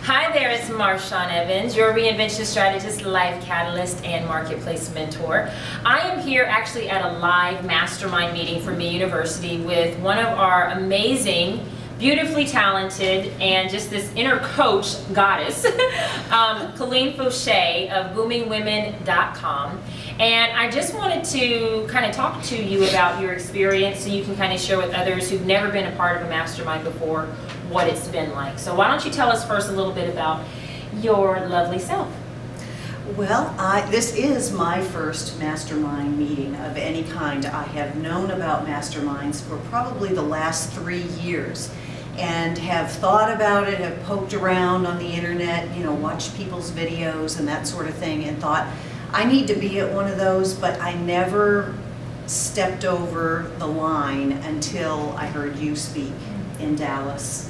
Hi there, it's Marshawn Evans, your reinvention strategist, life catalyst, and marketplace mentor. I am here actually at a live mastermind meeting for Me University with one of our amazing, beautifully talented, and just this inner coach goddess, Colleen Foshee of boomingwomen.com. And I just wanted to kind of talk to you about your experience so you can kind of share with others who've never been a part of a mastermind before what it's been like. So why don't you tell us first a little bit about your lovely self? Well, this is my first mastermind meeting of any kind. I have known about masterminds for probably the last 3 years and have thought about it, have poked around on the internet, watched people's videos and that sort of thing, and thought, I need to be at one of those, but I never stepped over the line until I heard you speak in Dallas.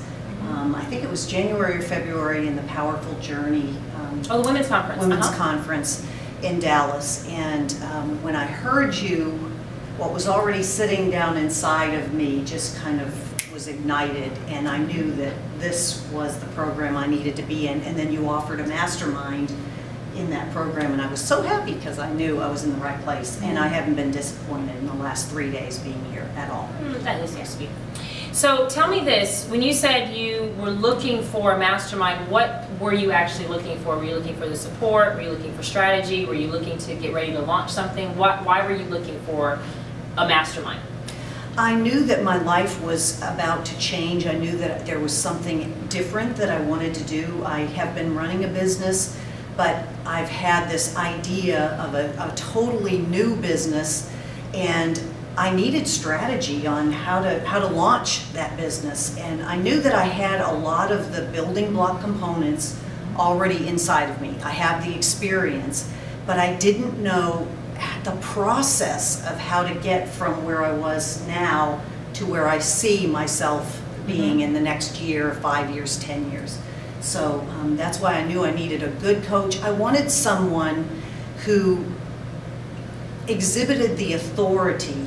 I think it was January or February in the Powerful Journey. The Women's Conference. Women's Conference in Dallas. And when I heard you, what was already sitting down inside of me just kind of was ignited, and I knew that this was the program I needed to be in. And then you offered a mastermind in that program, and I was so happy because I knew I was in the right place, and I haven't been disappointed in the last 3 days being here at all. That is so sweet. So tell me this, when you said you were looking for a mastermind, what were you actually looking for? Were you looking for the support? Were you looking for strategy? Were you looking to get ready to launch something? Why were you looking for a mastermind? I knew that my life was about to change. I knew that there was something different that I wanted to do. I have been running a business, but I've had this idea of a totally new business, and I needed strategy on how to launch that business. And I knew that I had a lot of the building block components already inside of me. I have the experience, but I didn't know the process of how to get from where I was now to where I see myself being in the next year, 5 years, 10 years. So that's why I knew I needed a good coach. I wanted someone who exhibited the authority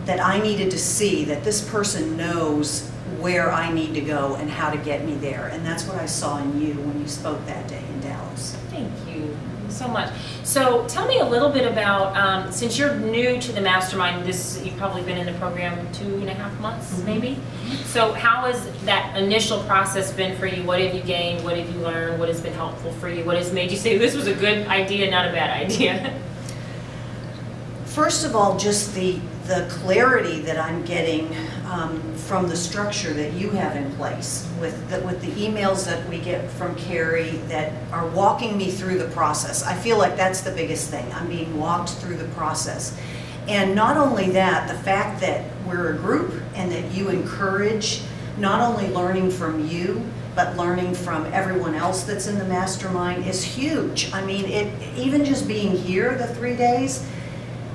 that I needed to see, that this person knows where I need to go and how to get me there. And that's what I saw in you when you spoke that day in Dallas. Thank you so much. So tell me a little bit about, since you're new to the mastermind, you've probably been in the program 2.5 months, maybe? So how has that initial process been for you? What have you gained? What have you learned? What has been helpful for you? What has made you say this was a good idea, not a bad idea? First of all, just the clarity that I'm getting from the structure that you have in place with the emails that we get from Carrie that are walking me through the process. I feel like that's the biggest thing. I'm being walked through the process. And not only that, the fact that we're a group and that you encourage not only learning from you, but learning from everyone else that's in the mastermind is huge. I mean, even just being here the 3 days,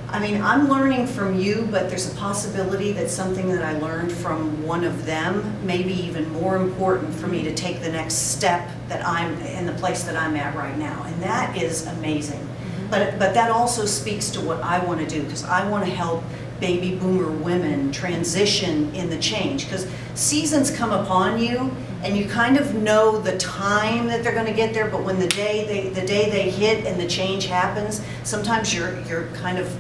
I mean, I'm learning from you, but there's a possibility that something that I learned from one of them may be even more important for me to take the next step that I'm in the place that I'm at right now. And that is amazing. But that also speaks to what I want to do, because I want to help baby boomer women transition in the change. Because seasons come upon you, and you kind of know the time that they're going to get there, but when the day they hit and the change happens, sometimes you're kind of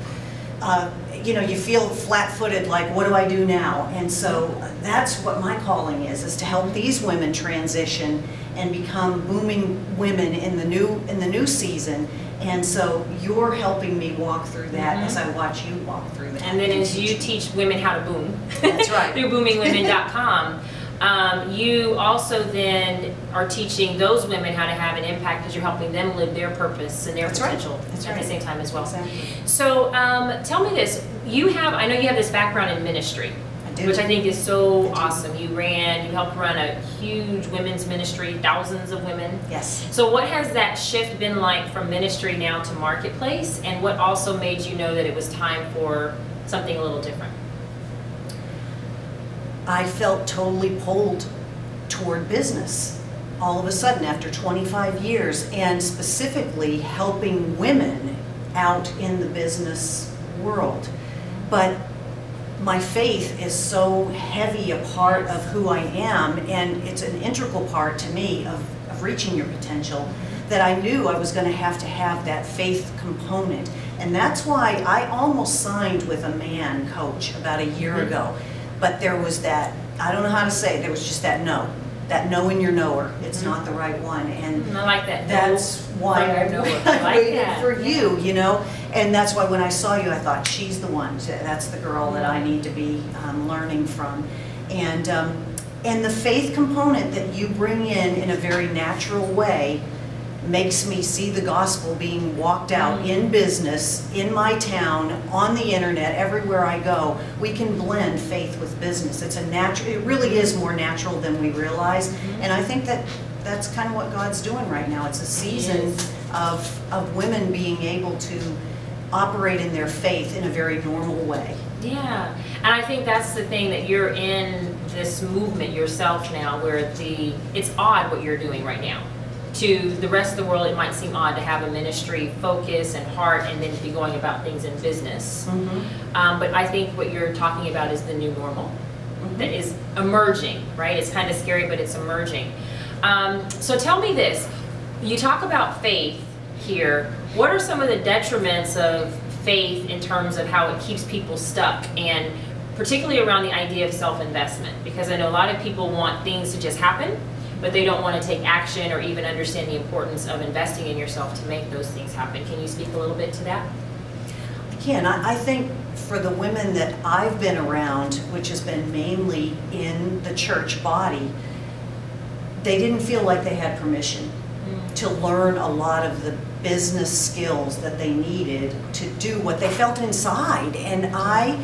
you feel flat-footed, like, what do I do now? And so that's what my calling is to help these women transition and become booming women in the new season. And so you're helping me walk through that as I watch you walk through that. And then as you teach women how to boom, that's right, through boomingwomen.com, you also then are teaching those women how to have an impact because you're helping them live their purpose and their potential at the same time as well. Exactly. So tell me this, I know you have this background in ministry, which I think is so awesome. You helped run a huge women's ministry, thousands of women. Yes. So what has that shift been like from ministry now to marketplace, and what also made you know that it was time for something a little different? I felt totally pulled toward business all of a sudden after 25 years, and specifically helping women out in the business world. But my faith is so heavy a part of who I am, and it's an integral part to me of of reaching your potential, that I knew I was going to have that faith component. And that's why I almost signed with a man coach about a year ago. But there was that, I don't know how to say it, there was just that no in your knower. It's not the right one. And I like that. that's why I waited for you, you know. And that's why when I saw you, I thought, she's the one. That's the girl that I need to be learning from. And the faith component that you bring in a very natural way makes me see the gospel being walked out in business, in my town, on the internet, everywhere I go. We can blend faith with business. It's a natural, it really is more natural than we realize. And I think that that's kind of what God's doing right now. It's a season of women being able to operate in their faith in a very normal way. Yeah, and I think that's the thing, that you're in this movement yourself now where it's odd what you're doing right now. To the rest of the world, it might seem odd to have a ministry focus and heart and then to be going about things in business. But I think what you're talking about is the new normal that is emerging, right? It's kind of scary, but it's emerging. So tell me this, you talk about faith here. What are some of the detriments of faith in terms of how it keeps people stuck, and particularly around the idea of self-investment? Because I know a lot of people want things to just happen, but they don't want to take action or even understand the importance of investing in yourself to make those things happen. Can you speak a little bit to that? I can. I think for the women that I've been around, which has been mainly in the church body, they didn't feel like they had permission to learn a lot of the business skills that they needed to do what they felt inside. And I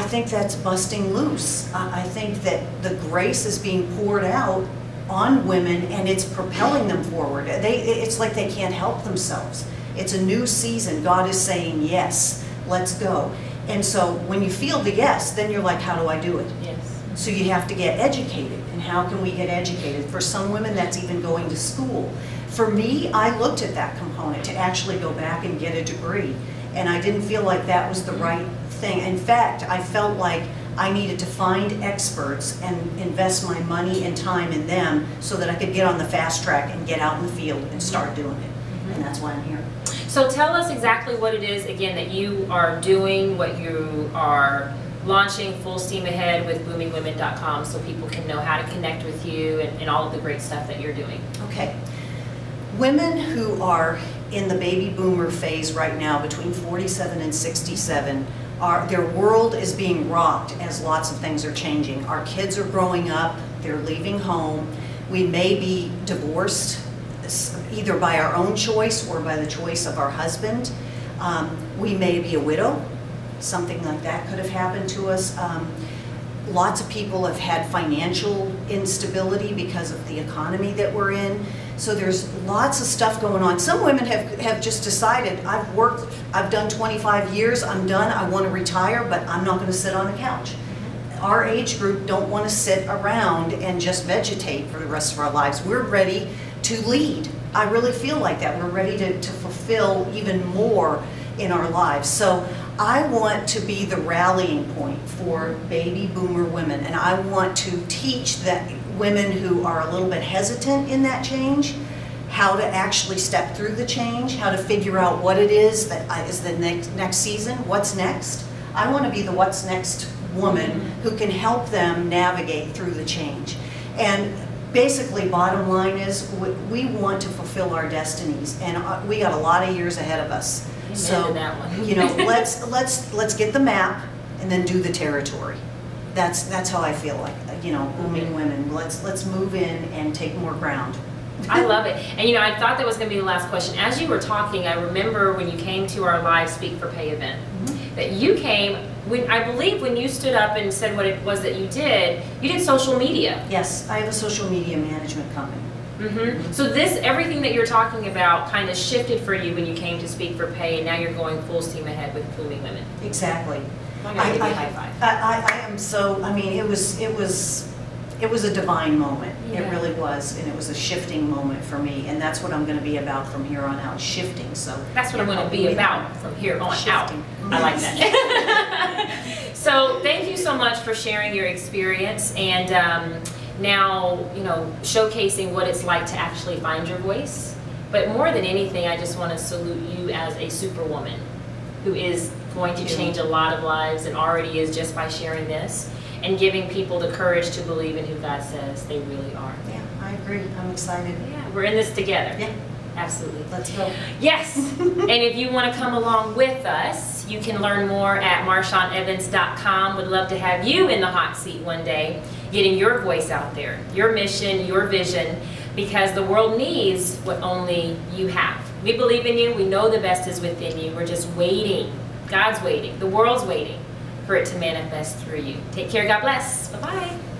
think that's busting loose. I think that the grace is being poured out on women and it's propelling them forward. It's like they can't help themselves. It's a new season. God is saying, yes, let's go. And so when you feel the yes, then you're like, how do I do it? Yes. So you have to get educated. And how can we get educated? For some women, that's even going to school. For me, I looked at that component to actually go back and get a degree. And I didn't feel like that was the right thing. In fact, I felt like I needed to find experts and invest my money and time in them so that I could get on the fast track and get out in the field and start doing it. And that's why I'm here. So tell us exactly what it is, again, that you are doing, what you are launching full steam ahead with boomingwomen.com, so people can know how to connect with you and all of the great stuff that you're doing. Okay. Women who are in the baby boomer phase right now, between 47 and 67, their world is being rocked as lots of things are changing. Our kids are growing up, they're leaving home. We may be divorced, either by our own choice or by the choice of our husband. We may be a widow. Something like that could have happened to us. Lots of people have had financial instability because of the economy that we're in. So there's lots of stuff going on. Some women have just decided, I've done 25 years, I'm done, I want to retire, but I'm not going to sit on a couch. Our age group don't want to sit around and just vegetate for the rest of our lives. We're ready to lead. I really feel like that. We're ready to fulfill even more in our lives. So I want to be the rallying point for baby boomer women, and I want to teach that women who are a little bit hesitant in that change, how to actually step through the change, how to figure out what it is that is the next season, what's next. I want to be the what's next woman who can help them navigate through the change. And basically, bottom line is we want to fulfill our destinies, and we got a lot of years ahead of us. So, you know, let's get the map and then do the territory. That's how I feel like, you know, booming women. Let's move in and take more ground. I love it. And you know, I thought that was going to be the last question. As you were talking, I remember when you came to our live Speak for Pay event, that you came, I believe when you stood up and said what it was that you did social media. Yes, I have a social media management company. So everything that you're talking about kind of shifted for you when you came to Speak for Pay, and now you're going full steam ahead with Booming Women. Exactly. I'm going to give you a high five. I am so, I mean, it was a divine moment. Yeah. It really was, and it was a shifting moment for me, and that's what I'm going to be about from here on out, shifting. So that's what I'm going to be about from here on shifting. Out. I like that. So thank you so much for sharing your experience, and now, you know, showcasing what it's like to actually find your voice. But more than anything, I just want to salute you as a superwoman who is going to change a lot of lives and already is just by sharing this and giving people the courage to believe in who God says they really are. Yeah, I agree. I'm excited. Yeah, we're in this together. Yeah. Absolutely. Let's go. Yes. And if you want to come along with us, you can learn more at MarshawnEvans.com. Would love to have you in the hot seat one day, getting your voice out there, your mission, your vision, because the world needs what only you have. We believe in you. We know the best is within you. We're just waiting. God's waiting. The world's waiting for it to manifest through you. Take care. God bless. Bye-bye.